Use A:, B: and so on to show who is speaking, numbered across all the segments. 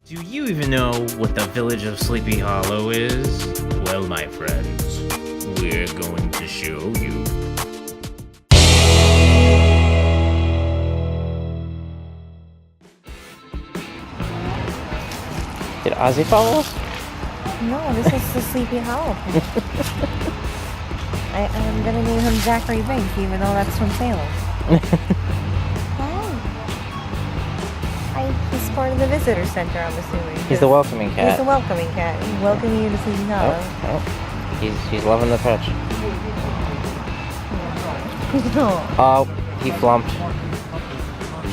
A: Do you even know what the village of Sleepy Hollow is? Well, my friends, we're going to show you. Did Ozzy follow us?
B: No, this is the Sleepy Hollow. I'm gonna name him Zachary Bank, even though that's from Salem. He's part of the visitor center, I'm assuming.
A: He's the welcoming cat.
B: He's the welcoming cat. He's welcoming you to Sleepy Hollow.
A: He's loving the touch. Oh, he flumped.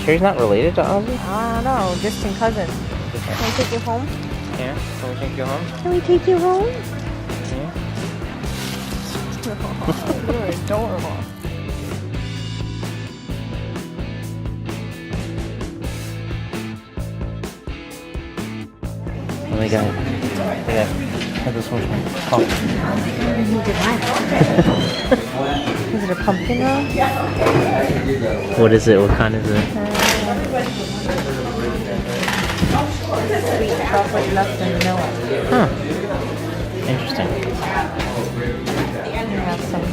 A: Sure he's not related to Ozzy?
B: I don't know, distant cousin. Can we take you home?
A: Yeah, can we take you home?
B: Can we take you home?
A: Yeah.
B: You're adorable.
A: They got Headless Horseman. Oh.
B: Is it a pumpkin roll?
A: What is it? What kind is it?
B: Sweet chocolate nuts and milk.
A: Huh. Interesting.
B: I have some.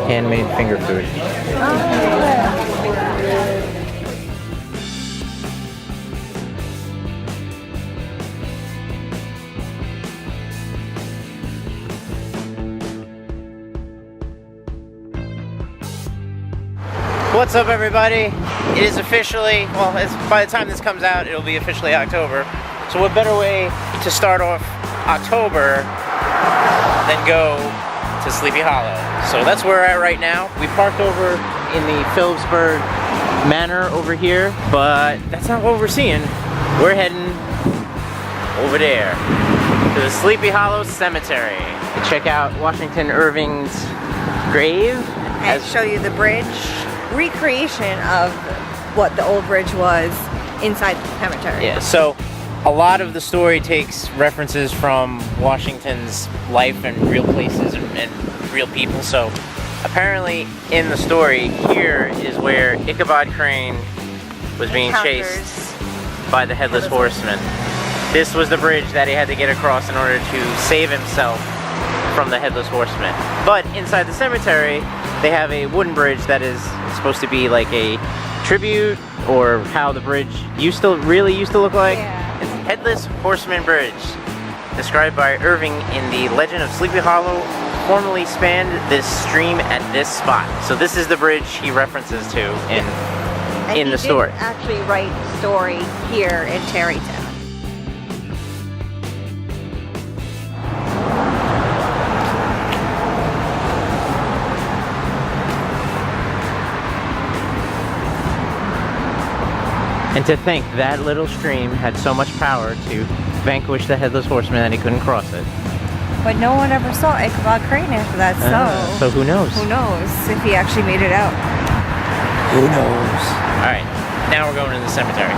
A: Handmade finger food. What's up, everybody? It is officially, well, by the time this comes out, it'll be officially October. So what better way to start off October than go to Sleepy Hollow. So that's where we're at right now. We parked over in the Phillipsburg Manor over here, but that's not what we're seeing. We're heading over there to the Sleepy Hollow Cemetery. Check out Washington Irving's grave.
B: And show you the bridge. Recreation of what the old bridge was inside the cemetery.
A: Yeah, so a lot of the story takes references from Washington's life and real places and real people. So apparently in the story, here is where Ichabod Crane was being chased by the Headless Horseman. This was the bridge that he had to get across in order to save himself from the Headless Horseman. But inside the cemetery, they have a wooden bridge that is supposed to be like a tribute, or how the bridge really used to look like.
B: Yeah.
A: It's Headless Horseman Bridge, described by Irving in the Legend of Sleepy Hollow, formerly spanned this stream at this spot. So this is the bridge he references to in the story.
B: He did actually write the story here in Tarrytown.
A: And to think that little stream had so much power to vanquish the Headless Horseman that he couldn't cross it.
B: But no one ever saw Ichabod Crane after that,
A: So who knows?
B: Who knows if he actually made it out.
A: Who knows? Alright, now we're going to the cemetery.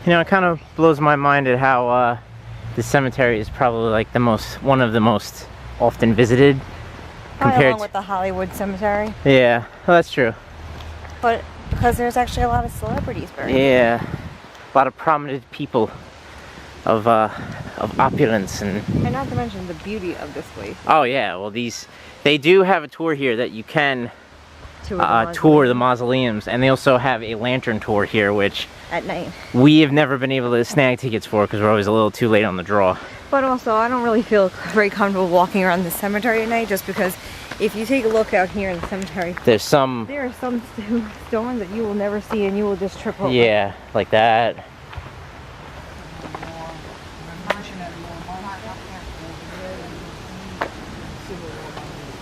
A: You know, it kind of blows my mind at how the cemetery is probably like one of the most often visited.
B: Probably along with the Hollywood Cemetery.
A: Yeah, well, that's true.
B: But because there's actually a lot of celebrities buried.
A: Yeah, a lot of prominent people of opulence and
B: not to mention the beauty of this place.
A: Oh yeah, well they do have a tour here that you can tour the mausoleums, and they also have a lantern tour here, which
B: at night
A: we have never been able to snag tickets for because we're always a little too late on the draw.
B: But also, I don't really feel very comfortable walking around the cemetery at night, just because if you take a look out here in the cemetery, there are some stones that you will never see and you will just trip over.
A: Yeah, like that.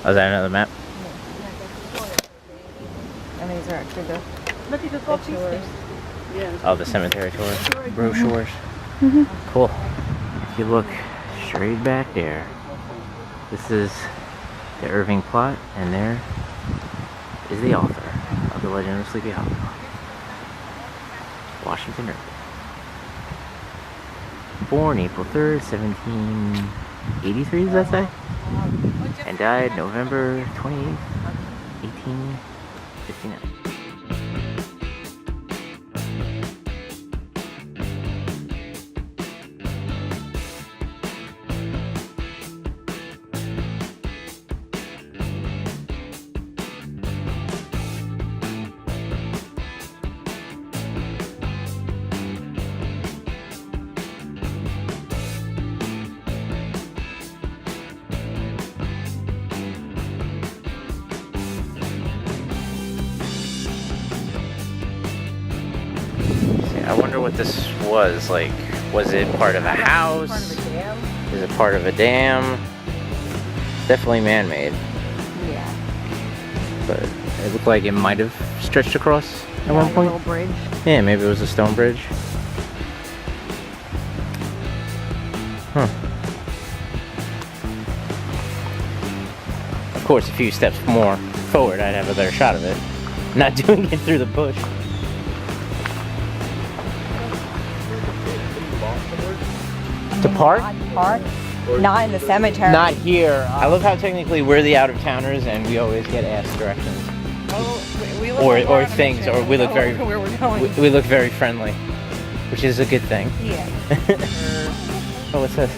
A: Oh, is that another map?
B: And these are actually the tours.
A: Oh, the cemetery tours. Brochures. Cool. If you look straight back there, this is the Irving plot, and there is the author of The Legend of Sleepy Hollow. Washington Irving. Born April 3rd, 1783, does that say? And died November 28th, 1859. I wonder what this was like. Was it part of a house?
B: Part of a dam?
A: Is it part of a dam? Definitely man-made,
B: Yeah.
A: but it looked like it might have stretched across at one
B: Like a
A: point.
B: little bridge.
A: Yeah, maybe it was a stone bridge. Huh. Of course, a few steps more forward, I'd have a better shot of it. Not doing it through the bush. To park?
B: Park. Not in the cemetery.
A: Not here. I love how technically we're the out-of-towners and we always get asked directions.
B: Oh, we look
A: Or
B: like we're on a
A: things,
B: mission.
A: or we look very-
B: Where we're going.
A: We look very friendly, which is a good thing.
B: Yeah.
A: Oh, what's this?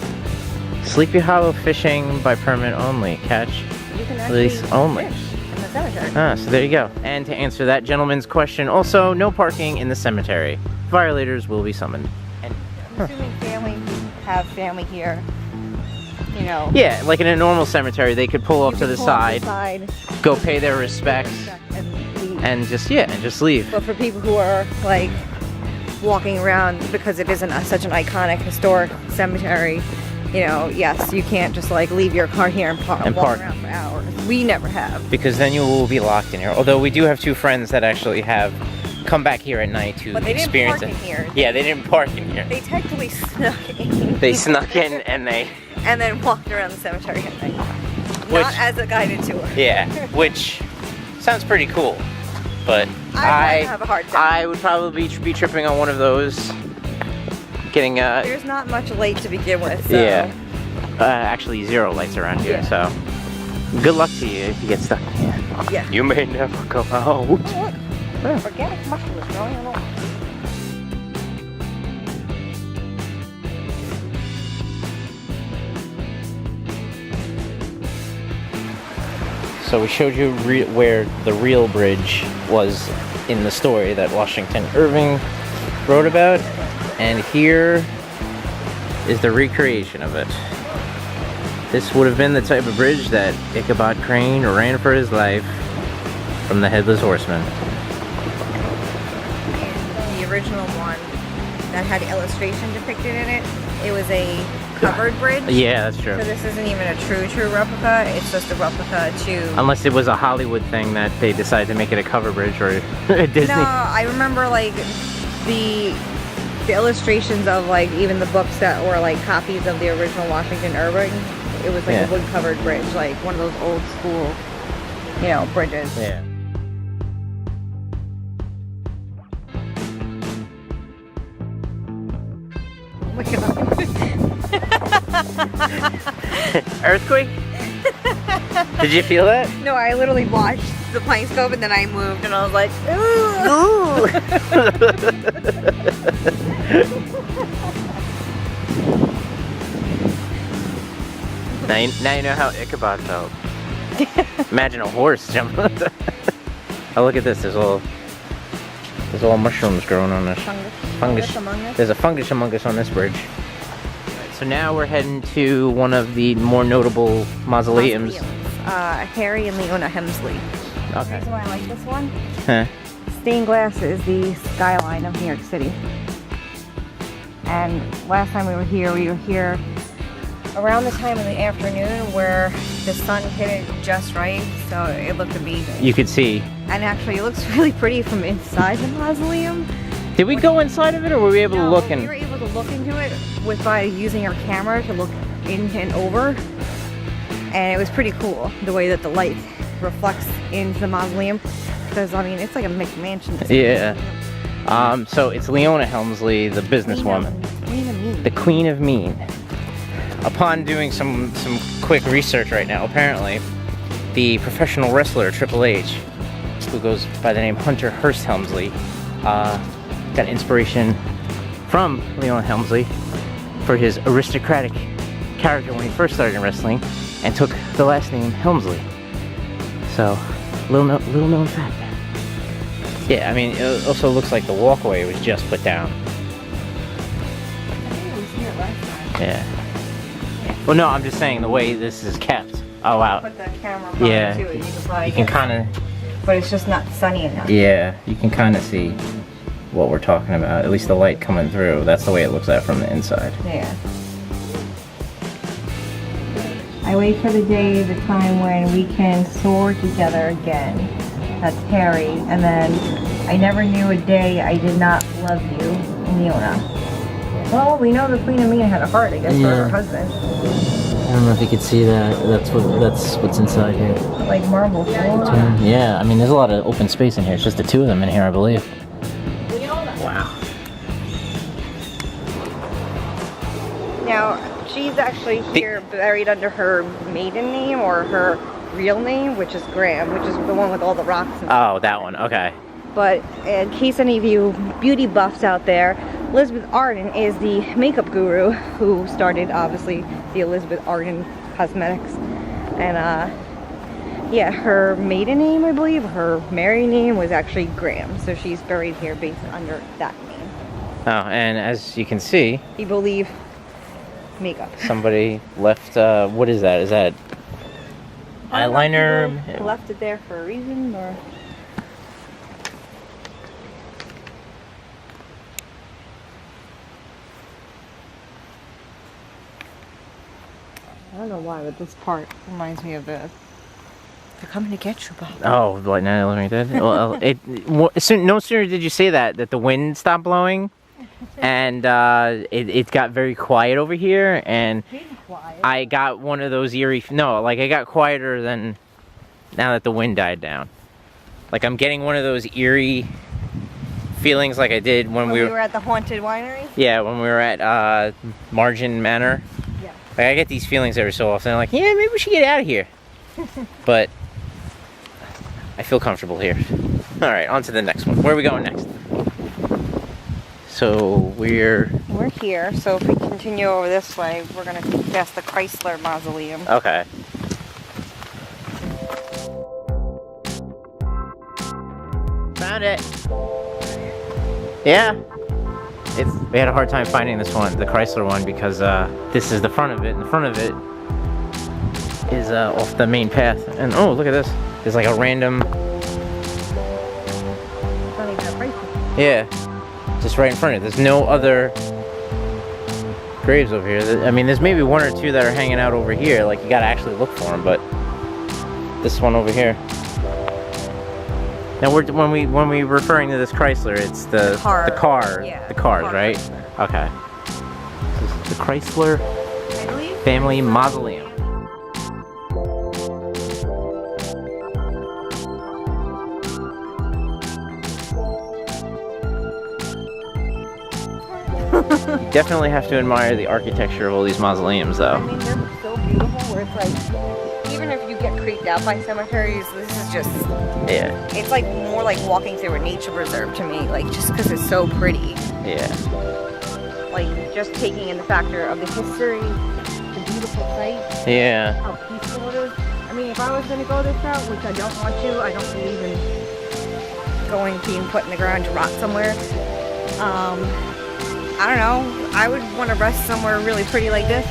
A: Sleepy Hollow fishing by permit only. Catch
B: You can
A: release
B: actually
A: only.
B: fish in the cemetery.
A: Ah, so there you go. And to answer that gentleman's question, also no parking in the cemetery. Violators will be summoned. And
B: I'm assuming family have family here. You know.
A: yeah, like in a normal cemetery, they could pull off
B: you
A: to
B: can
A: the
B: pull off
A: side, go pay their respects,
B: and leave.
A: and just leave.
B: But for people who are like walking around, because it isn't such an iconic historic cemetery, you know, yes, you can't just like leave your car here and walk around for hours. We never have.
A: Because then you will be locked in here. Although we do have two friends that actually have come back here at night to
B: But they didn't
A: experience
B: park
A: it.
B: in here.
A: Yeah, they didn't park in here.
B: They technically snuck in.
A: They snuck in and they...
B: And then walked around the cemetery at night.
A: Which-
B: Not as a guided tour.
A: Yeah, which sounds pretty cool. But
B: I have a hard time.
A: I would probably be tripping on one of those. Getting
B: There's not much light to begin with. So.
A: yeah. Actually 0 lights around here,
B: Yeah.
A: so good luck to you if you get stuck in here.
B: Yeah.
A: You may never go out.
B: Oh, look. Organic mushrooms growing along.
A: So we showed you where the real bridge was in the story that Washington Irving wrote about, and here is the recreation of it. This would have been the type of bridge that Ichabod Crane ran for his life from the Headless Horseman.
B: The original one that had illustration depicted in it, it was a covered bridge.
A: Yeah, that's true.
B: So this isn't even a true replica, it's just a replica to...
A: Unless it was a Hollywood thing that they decided to make it a cover bridge, or a Disney.
B: No, I remember like the illustrations of like even the books that were like copies of the original Washington Irving. It was like a wood covered bridge, like one of those old school, you know, bridges.
A: Yeah.
B: Look at them.
A: Earthquake? Did you feel that?
B: No, I literally watched the plane scope and then I moved and I was like, ooh.
A: Now you know how Ichabod felt. Imagine a horse jumping. Oh, look at this. There's all mushrooms growing on this. Fungus.
B: Among us.
A: There's a fungus among us on this bridge. So now we're heading to one of the more notable mausoleums.
B: Harry and Leona Helmsley. The
A: Okay.
B: reason why I like this one,
A: Huh.
B: stained glass is the skyline of New York City. And last time we were here around the time in the afternoon where the sun hit it just right, so it looked amazing.
A: You could see.
B: And actually, it looks really pretty from inside the mausoleum.
A: Did we go inside of it, or were we able to look in?
B: We were able to look into it by using our camera to look in and over. And it was pretty cool, the way that the light reflects into the mausoleum. Because, I mean, it's like a McMansion.
A: Yeah. So it's Leona Helmsley, the businesswoman.
B: Queen of Mean.
A: The Queen of Mean. Upon doing some quick research right now, apparently, the professional wrestler Triple H, who goes by the name Hunter Hearst Helmsley, got inspiration from Leona Helmsley for his aristocratic character when he first started in wrestling, and took the last name Helmsley. So, little known fact. Yeah, I mean, it also looks like the walkway was just put down.
B: I think we seen it last time.
A: Yeah. Well, no, I'm just saying the way this is kept. Oh wow.
B: Put the camera
A: Yeah.
B: to it.
A: You can kind of.
B: But it's just not sunny enough.
A: Yeah, you can kind of see what we're talking about. At least the light coming through. That's the way it looks at from the inside.
B: Yeah. I wait for the day, the time when we can soar together again. That's Harry. And then I never knew a day I did not love you, Leona. Well, we know the Queen of Mean had a heart, I guess, for her husband.
C: I don't know if you could see that. That's what's inside here.
B: Like marble floor.
A: Yeah, I mean, there's a lot of open space in here. It's just the two of them in here, I believe. Wow.
B: Now, she's actually here buried under her maiden name or her real name, which is Graham, which is the one with all the rocks. And
A: Oh, that one. Okay.
B: But in case any of you beauty buffs out there, Elizabeth Arden is the makeup guru who started, obviously, the Elizabeth Arden Cosmetics. And, yeah, her maiden name, I believe, her married name was actually Graham. So she's buried here based under that name.
A: Oh, and as you can see,
B: You believe makeup.
A: somebody left, what is that? Is that eyeliner?
B: They left it there for a reason, or... I don't know why, but this part reminds me of the "They're coming to get you," Bob.
A: Oh, like 9/11 did? Well, no sooner did you say that the wind stopped blowing, and it got very quiet over here, and
B: Quiet.
A: I got one of those eerie. No, like I got quieter than now that the wind died down. Like I'm getting one of those eerie feelings, like I did when we were
B: at the haunted winery.
A: Yeah, when we were at Margin Manor.
B: Yeah.
A: Like I get these feelings every so often. I'm like, yeah, maybe we should get out of here. But I feel comfortable here. All right, on to the next one. Where are we going next? So we're
B: here. So if we continue over this way, we're gonna pass the Chrysler Mausoleum.
A: okay. Found it. Yeah. We had a hard time finding this one, the Chrysler one, because this is the front of it, and the front of it is off the main path. And oh, look at this. There's like a random. Yeah. Just right in front of it. There's no other graves over here. I mean, there's maybe one or two that are hanging out over here. Like you gotta actually look for them, but this one over here. Now when we referring to this Chrysler, it's the
B: car.
A: the cars, right? Okay. This is the Chrysler Family Mausoleum. You definitely have to admire the architecture of all these mausoleums, though.
B: I mean, they're so beautiful. Where it's like, even if you get creeped out by cemeteries, this is just.
A: Yeah.
B: It's like more like walking through a nature reserve to me, like just because it's so pretty.
A: Yeah.
B: Like just taking in the factor of the history, the beautiful sight,
A: Yeah.
B: how peaceful it is. I mean, if I was going to go this route, which I don't want to, I don't believe in being put in the ground to rot somewhere. I don't know. I would want to rest somewhere really pretty like this.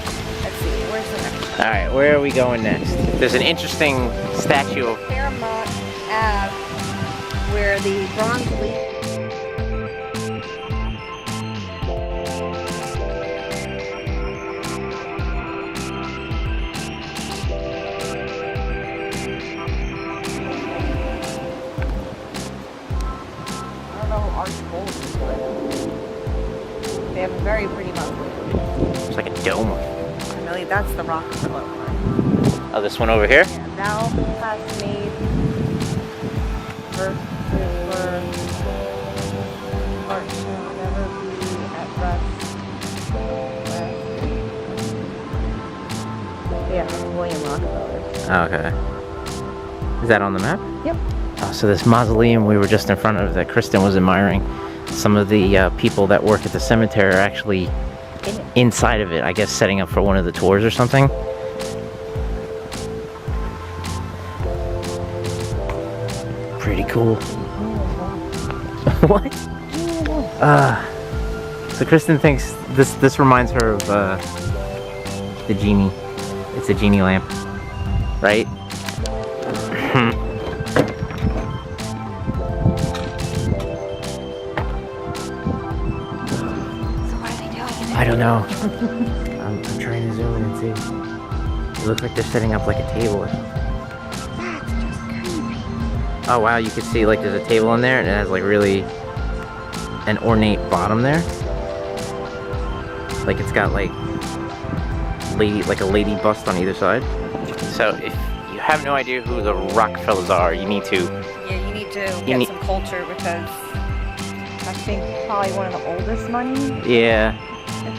B: Let's see, where's the next?
A: All right, where are we going next? There's an interesting statue of.
B: Fairmont Ave, where the bronze leaf. I don't know who Arch Gold is, but they have a very pretty mausoleum.
A: It's like a dome.
B: Really, that's the Rockefeller one.
A: Oh, this one over here?
B: Yeah, thou hast made verses for Rockefellers.
A: Oh, okay. Is that on the map?
B: Yep.
A: Oh, so this mausoleum we were just in front of that Kristen was admiring, some of the people that work at the cemetery are actually inside of it, I guess setting up for one of the tours or something. Pretty cool. What? So Kristen thinks this reminds her of the genie. It's a genie lamp, right? I don't know. I'm trying to zoom in and see. It looks like they're setting up like a table.
B: That's just creepy.
A: Oh wow, you can see like there's a table in there and it has like really an ornate bottom there. Like it's got like a lady bust on either side. So if you have no idea who the Rockefellers are, you need to.
B: Yeah, you need to get some culture because I think probably one of the oldest money.
A: Yeah.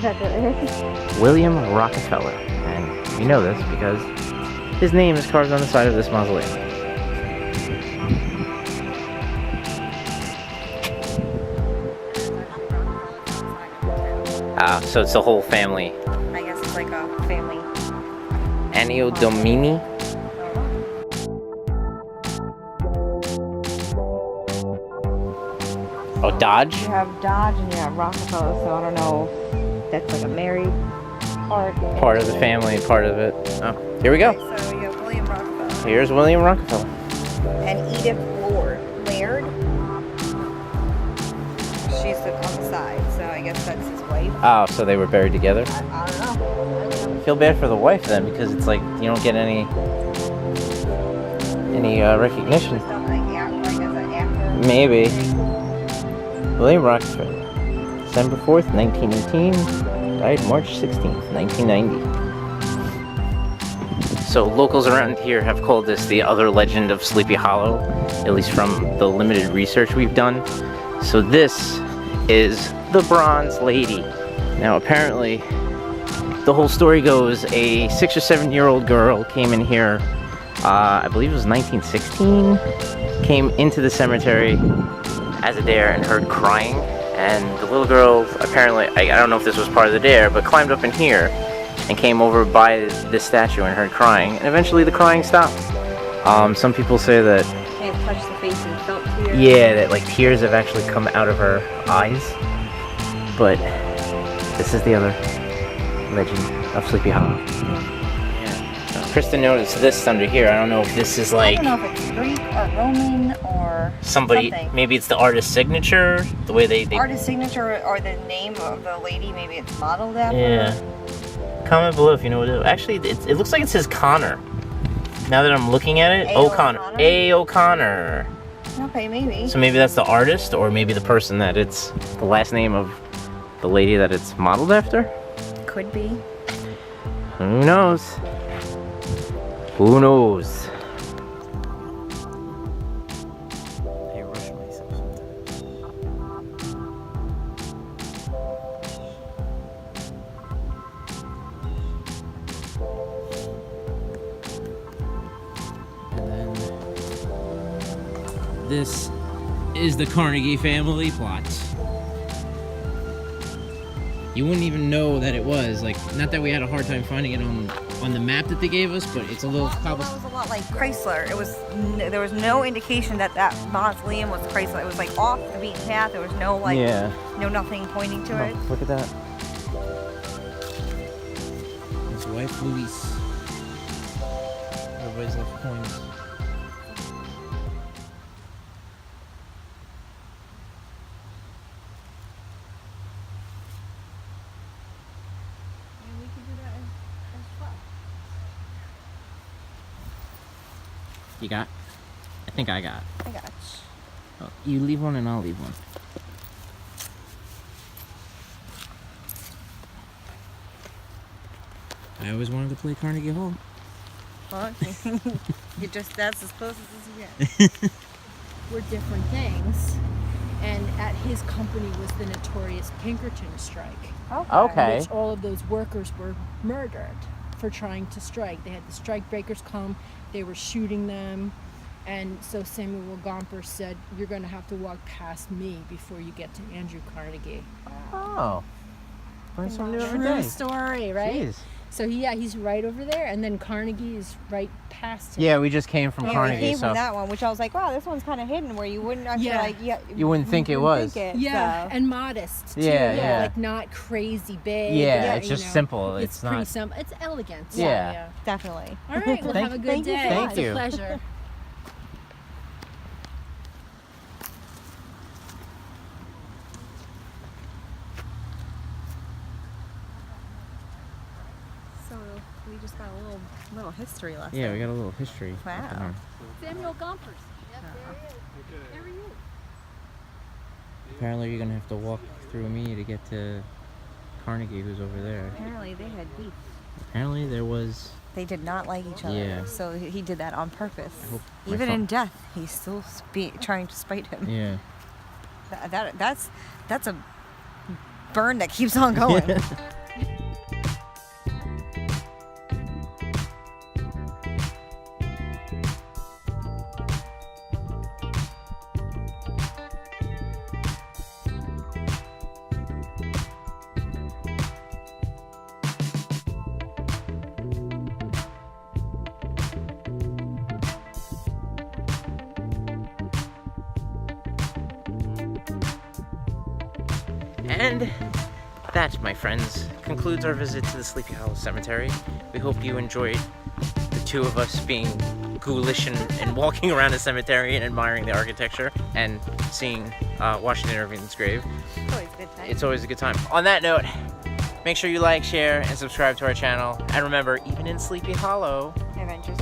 B: That there is.
A: William Rockefeller, and we know this because his name is carved on the side of this mausoleum. So it's the whole family.
B: I guess it's like a family.
A: Anno Domini. Oh, Dodge?
B: You have Dodge and you have Rockefeller, so I don't know if that's like a married
A: Part of the family, part of it. Oh, here we go.
B: Okay, so you have William Rockefeller.
A: Here's William Rockefeller.
B: And Edith Laird. She's on the side, so I guess that's his wife.
A: Oh, so they were buried together?
B: I don't know.
A: I feel bad for the wife then, because it's like you don't get any recognition. Maybe. William Rockefeller, December 4th, 1918, died March 16th, 1990. So locals around here have called this the other legend of Sleepy Hollow, at least from the limited research we've done. So this is the Bronze Lady. Now apparently, the whole story goes a 6 or 7 year old girl came in here, I believe it was 1916, came into the cemetery as a dare and heard crying, and the little girl apparently, I don't know if this was part of the dare, but climbed up in here and came over by this statue and heard crying, and eventually the crying stopped. Some people say that
B: May have touched the face and felt tears.
A: yeah, that like tears have actually come out of her eyes, but this is the other legend of Sleepy Hollow. Kristen noticed this under here. I don't know if this is like
B: I don't know if it's Greek or Roman or
A: somebody,
B: something.
A: maybe it's the artist's signature, the way they
B: Artist signature or the name of the lady, maybe it's modeled after.
A: yeah. Comment below if you know what it is. Actually, it looks like it says Connor. Now that I'm looking at it, O'Connor. A. O'Connor.
B: Okay, maybe.
A: So maybe that's the artist, or maybe the person that it's the last name of the lady that it's modeled after.
B: Could be.
A: Who knows? Who knows? I rush myself And then this is the Carnegie family plot. You wouldn't even know that it was, like, not that we had a hard time finding it on the map that they gave us, but it's a little
B: Well, that was a lot like Chrysler. There was no indication that mausoleum was Chrysler. It was like off the beaten path. There was no like,
A: yeah.
B: no nothing pointing to it.
A: Look at that. His wife Louise. Everybody's left coins.
B: We could do that as well.
A: You got? I think I got.
B: I got you.
A: Oh, you leave one and I'll leave one. I always wanted to play Carnegie Hall.
B: Well, that's as close as you get.
D: Were different things, and at his company was the notorious Pinkerton strike,
A: Okay.
D: in which all of those workers were murdered. for trying to strike. They had the strike breakers come, they were shooting them, and so Samuel Gompers said, "You're going to have to walk past me before you get to Andrew Carnegie."
A: Oh. Learn something new every
D: True
A: day.
D: story, right?
A: Jeez.
D: So he's right over there, and then Carnegie is right past him.
A: Yeah, we just came from
B: Yeah,
A: Carnegie,
B: we came
A: so
B: from that one, which I was like, wow, this one's kind of hidden, where you wouldn't actually
A: You wouldn't think it was.
D: Yeah, and modest too.
A: Yeah.
D: Like not crazy big.
A: Yeah,
D: or,
A: it's
D: you
A: just
D: know,
A: simple.
D: It's
A: It's
D: pretty
A: not.
D: simple. It's elegant.
A: Yeah.
B: Definitely.
D: All right, well, have a good
B: Thank you
D: day.
B: so
A: Thank
D: It's
A: you.
D: a pleasure.
B: So we just got a little history lesson.
A: Yeah, we got a little history.
B: Wow.
D: Samuel Gompers. Yep, there he is. There he is.
A: Apparently, you're gonna have to walk through me to get to Carnegie, who's over there.
B: Apparently they had beef.
A: Apparently, there was.
B: They did not like each other.
A: Yeah.
B: So he did that on purpose.
A: I hope my
B: Even
A: phone-
B: in death, he's still trying to spite him.
A: Yeah.
B: That's a burn that keeps on going.
A: And that, my friends, concludes our visit to the Sleepy Hollow Cemetery. We hope you enjoyed the two of us being ghoulish and walking around the cemetery and admiring the architecture and seeing Washington Irving's grave.
B: It's always a good time.
A: It's always a good time. On that note, make sure you like, share, and subscribe to our channel. And remember, even in Sleepy Hollow,
B: Adventures